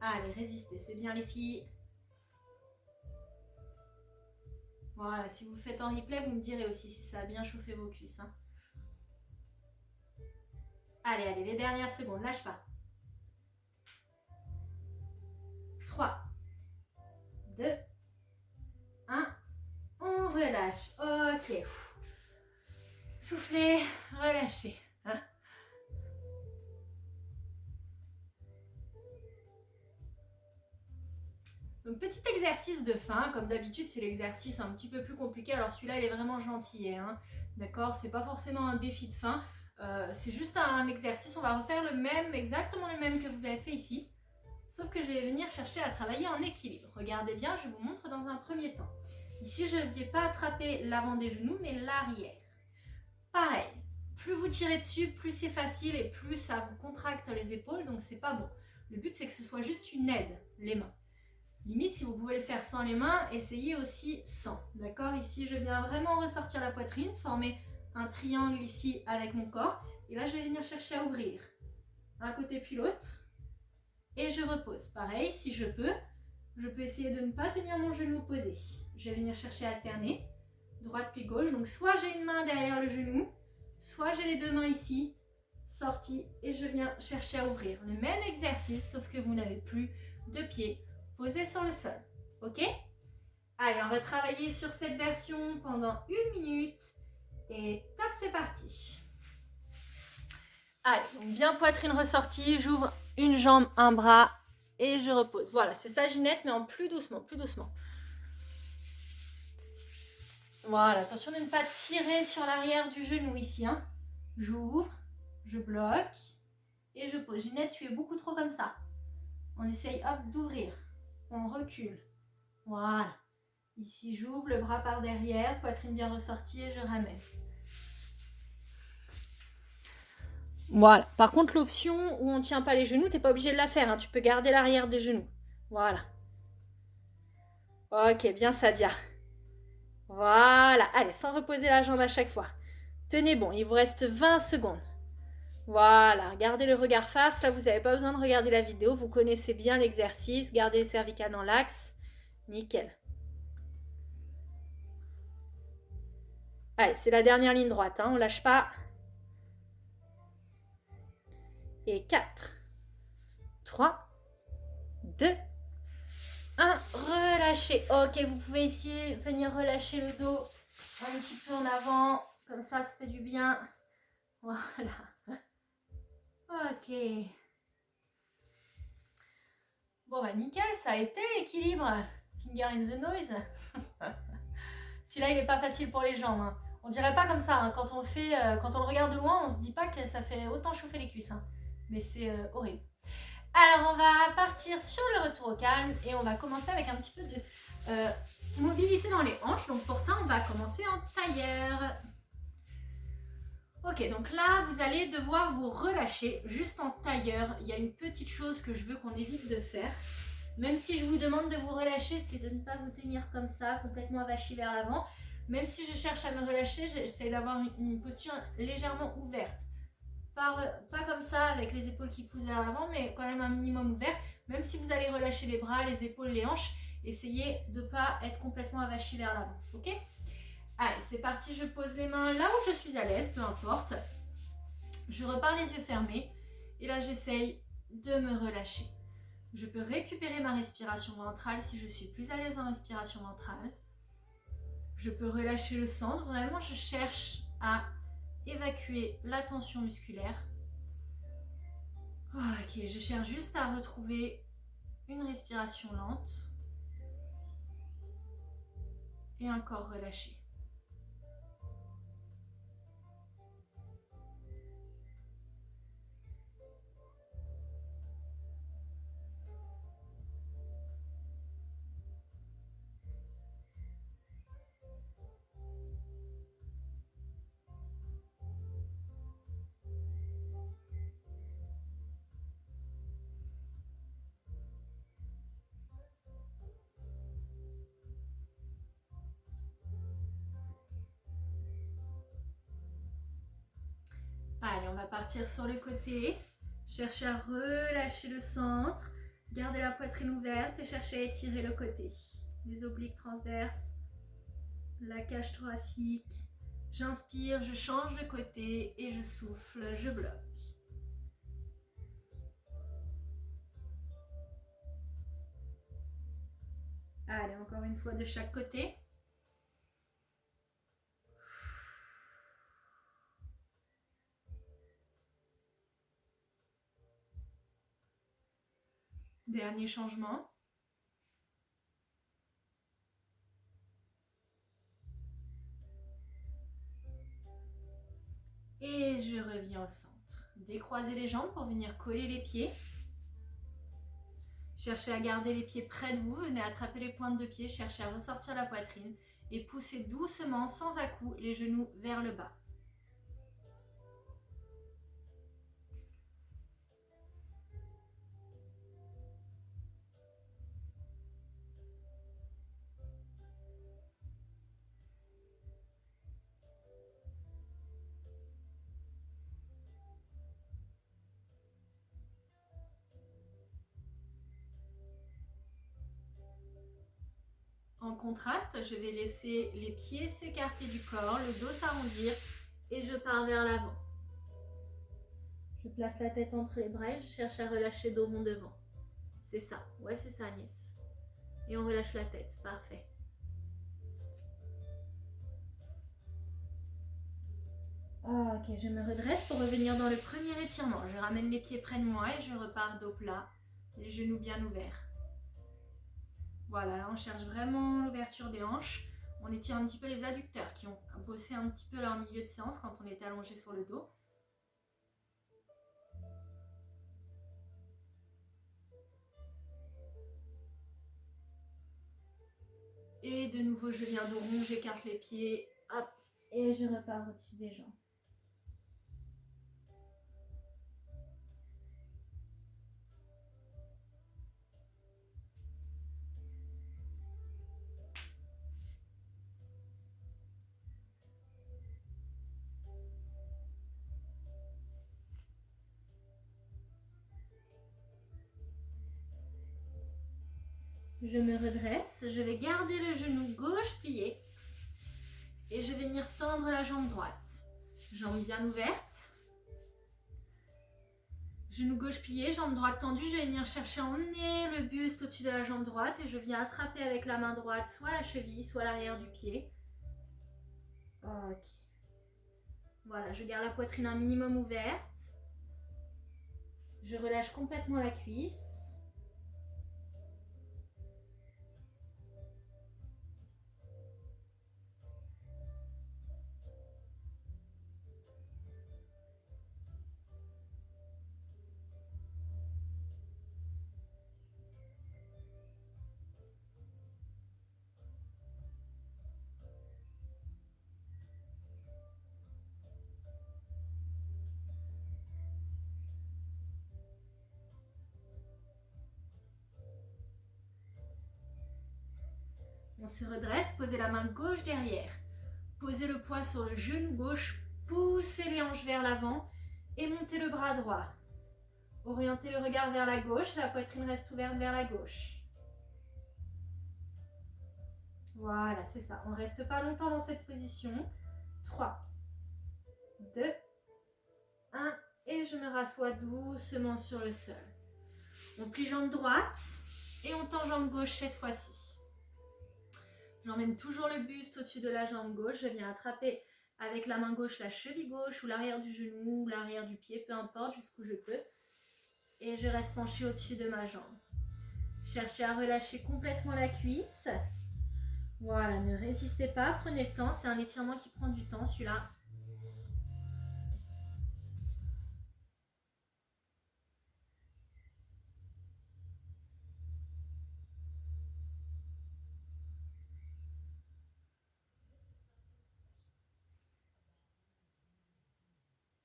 Allez, résistez, c'est bien les filles. Voilà, si vous faites en replay, vous me direz aussi si ça a bien chauffé vos cuisses. Hein. Allez, allez, les dernières secondes, lâche pas. 3, 2, 1. On relâche. Ok. Soufflez, relâchez. Hein. Donc, petit exercice de fin. Comme d'habitude, c'est l'exercice un petit peu plus compliqué. Alors, celui-là, il est vraiment gentil. Hein. D'accord, c'est pas forcément un défi de fin. C'est juste un exercice. On va refaire le même, exactement le même que vous avez fait ici. Sauf que je vais venir chercher à travailler en équilibre. Regardez bien, je vous montre dans un premier temps. Ici, je ne vais pas attraper l'avant des genoux, mais l'arrière. Pareil, plus vous tirez dessus, plus c'est facile et plus ça vous contracte les épaules, donc c'est pas bon. Le but, c'est que ce soit juste une aide, les mains. Limite, si vous pouvez le faire sans les mains, essayez aussi sans. D'accord? Ici, je viens vraiment ressortir la poitrine, former un triangle ici avec mon corps. Et là, je vais venir chercher à ouvrir un côté puis l'autre. Et je repose. Pareil, si je peux essayer de ne pas tenir mon genou posé. Je vais venir chercher à alterner, droite puis gauche. Donc soit j'ai une main derrière le genou, soit j'ai les deux mains ici, sorties, et je viens chercher à ouvrir. Le même exercice, sauf que vous n'avez plus de pieds posés sur le sol. Ok? Allez, on va travailler sur cette version pendant 1 minute. Et top, c'est parti. Allez, donc bien poitrine ressortie, j'ouvre une jambe, un bras et je repose. Voilà, c'est ça Ginette, mais en plus doucement, plus doucement. Voilà, attention de ne pas tirer sur l'arrière du genou ici. Hein. J'ouvre, je bloque et je pose. Ginette, tu es beaucoup trop comme ça. On essaye, hop, d'ouvrir. On recule. Voilà. Ici, j'ouvre, le bras par derrière, poitrine bien ressortie et je ramène. Voilà. Par contre, l'option où on ne tient pas les genoux, tu n'es pas obligé de la faire. Hein. Tu peux garder l'arrière des genoux. Voilà. Ok, bien Sadia. Voilà. Allez, sans reposer la jambe à chaque fois. Tenez bon, il vous reste 20 secondes. Voilà, gardez le regard face. Là, vous n'avez pas besoin de regarder la vidéo. Vous connaissez bien l'exercice. Gardez les cervicales dans l'axe. Nickel. Allez, c'est la dernière ligne droite. Hein. On ne lâche pas. Et 4, 3, 2, 1. Relâchez. Ok, vous pouvez ici venir relâcher le dos un petit peu en avant. Comme ça fait du bien. Voilà. Ok. Bon, bah nickel, ça a été l'équilibre. Finger in the noise. Si là, il n'est pas facile pour les jambes. Hein. On dirait pas comme ça. Hein. Quand on le fait, quand on le regarde de loin, on se dit pas que ça fait autant chauffer les cuisses. Hein. Mais c'est horrible. Alors, on va partir sur le retour au calme et on va commencer avec un petit peu de mobilité dans les hanches. Donc, pour ça, on va commencer en tailleur. Ok, donc là, vous allez devoir vous relâcher juste en tailleur. Il y a une petite chose que je veux qu'on évite de faire. Même si je vous demande de vous relâcher, c'est de ne pas vous tenir comme ça, complètement avachi vers l'avant. Même si je cherche à me relâcher, j'essaie d'avoir une posture légèrement ouverte. Pas comme ça avec les épaules qui poussent vers l'avant, mais quand même un minimum ouvert. Même si vous allez relâcher les bras, les épaules, les hanches, essayez de ne pas être complètement avachi vers l'avant. Ok ? Allez, c'est parti, je pose les mains là où je suis à l'aise, peu importe. Je repars les yeux fermés et là j'essaye de me relâcher. Je peux récupérer ma respiration ventrale si je suis plus à l'aise en respiration ventrale. Je peux relâcher le centre, vraiment je cherche à évacuer la tension musculaire. Ok, je cherche juste à retrouver une respiration lente et un corps relâché. Allez, on va partir sur le côté. Cherchez à relâcher le centre. Gardez la poitrine ouverte et cherchez à étirer le côté. Les obliques transverses. La cage thoracique. J'inspire, je change de côté et je souffle, je bloque. Allez, encore une fois de chaque côté. Dernier changement. Et je reviens au centre. Décroisez les jambes pour venir coller les pieds. Cherchez à garder les pieds près de vous. Venez attraper les pointes de pied. Cherchez à ressortir la poitrine. Et poussez doucement, sans à-coups, les genoux vers le bas. En contraste, je vais laisser les pieds s'écarter du corps, le dos s'arrondir et je pars vers l'avant. Je place la tête entre les bras et je cherche à relâcher dos rond devant. C'est ça, ouais c'est ça Agnès. Et on relâche la tête, parfait. Ok, je me redresse pour revenir dans le premier étirement. Je ramène les pieds près de moi et je repars dos plat, les genoux bien ouverts. Voilà, là on cherche vraiment l'ouverture des hanches. On étire un petit peu les adducteurs qui ont bossé un petit peu leur milieu de séance quand on était allongé sur le dos. Et de nouveau, je viens de rond, j'écarte les pieds, hop, et je repars au-dessus des jambes. Je me redresse, je vais garder le genou gauche plié et je vais venir tendre la jambe droite. Jambe bien ouverte. Genou gauche plié, jambe droite tendue. Je vais venir chercher en nez le buste au-dessus de la jambe droite et je viens attraper avec la main droite soit la cheville, soit l'arrière du pied. Ok. Voilà, je garde la poitrine un minimum ouverte. Je relâche complètement la cuisse. On se redresse, posez la main gauche derrière. Posez le poids sur le genou gauche, poussez les hanches vers l'avant et montez le bras droit. Orientez le regard vers la gauche, la poitrine reste ouverte vers la gauche. Voilà, c'est ça. On ne reste pas longtemps dans cette position. 3, 2, 1 et je me rassois doucement sur le sol. On plie jambe droite et on tend jambe gauche cette fois-ci. J'emmène toujours le buste au-dessus de la jambe gauche. Je viens attraper avec la main gauche la cheville gauche ou l'arrière du genou ou l'arrière du pied, peu importe, jusqu'où je peux. Et je reste penchée au-dessus de ma jambe. Cherchez à relâcher complètement la cuisse. Voilà, ne résistez pas, prenez le temps. C'est un étirement qui prend du temps, celui-là.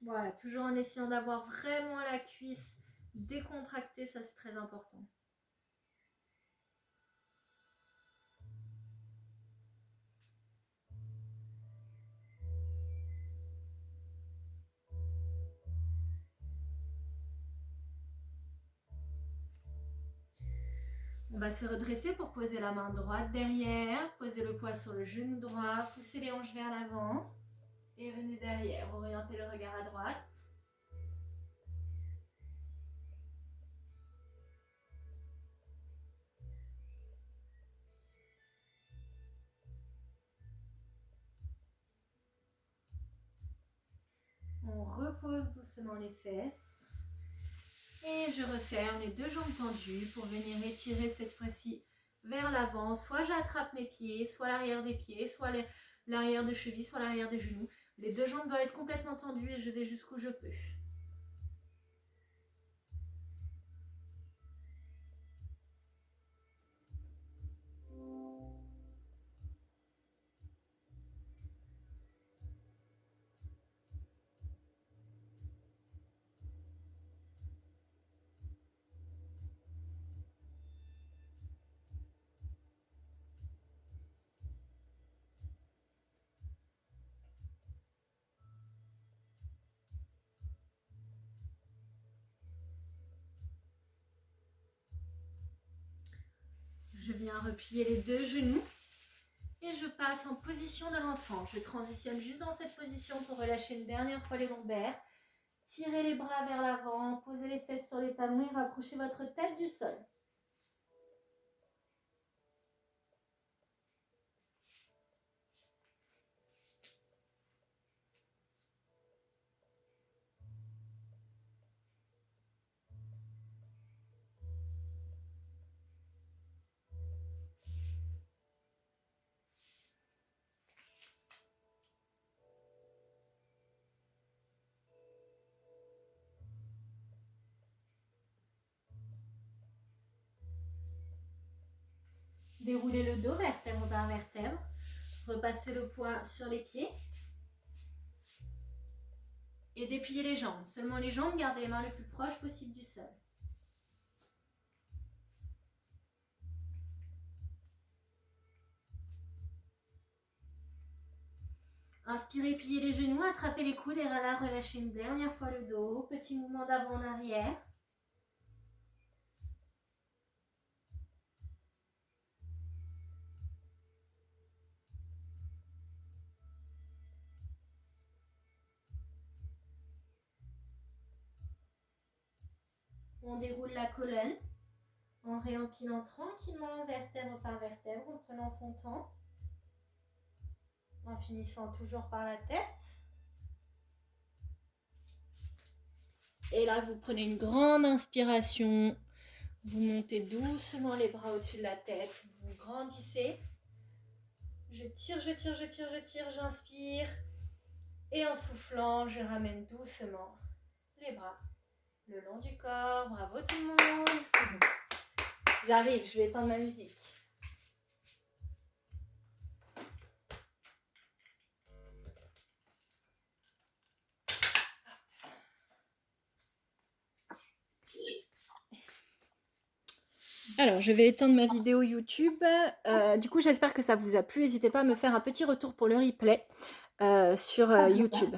Voilà, toujours en essayant d'avoir vraiment la cuisse décontractée, ça c'est très important. On va se redresser pour poser la main droite derrière, poser le poids sur le genou droit, pousser les hanches vers l'avant et venez derrière, orientez le regard à droite. On repose doucement les fesses. Et je referme les deux jambes tendues pour venir étirer cette fois-ci vers l'avant. Soit j'attrape mes pieds, soit l'arrière des pieds, soit l'arrière de cheville, soit l'arrière des genoux. Les deux jambes doivent être complètement tendues et je vais jusqu'où je peux. Je viens replier les deux genoux et je passe en position de l'enfant. Je transitionne juste dans cette position pour relâcher une dernière fois les lombaires. Tirez les bras vers l'avant, posez les fesses sur les talons et rapprochez votre tête du sol. Déroulez le dos, vertèbre par vertèbre. Repassez le poids sur les pieds. Et dépliez les jambes. Seulement les jambes, gardez les mains le plus proche possible du sol. Inspirez, pliez les genoux, attrapez les coudes et là, relâchez une dernière fois le dos. Petit mouvement d'avant en arrière. On déroule la colonne en réempilant tranquillement vertèbre par vertèbre, en prenant son temps, en finissant toujours par la tête. Et là, vous prenez une grande inspiration, vous montez doucement les bras au-dessus de la tête, vous grandissez. Je tire, je tire, je tire, je tire, j'inspire. Et en soufflant, je ramène doucement les bras le long du corps. Bravo tout le monde. J'arrive, je vais éteindre ma musique. Alors, je vais éteindre ma vidéo YouTube. Du coup, j'espère que ça vous a plu. N'hésitez pas à me faire un petit retour pour le replay sur YouTube.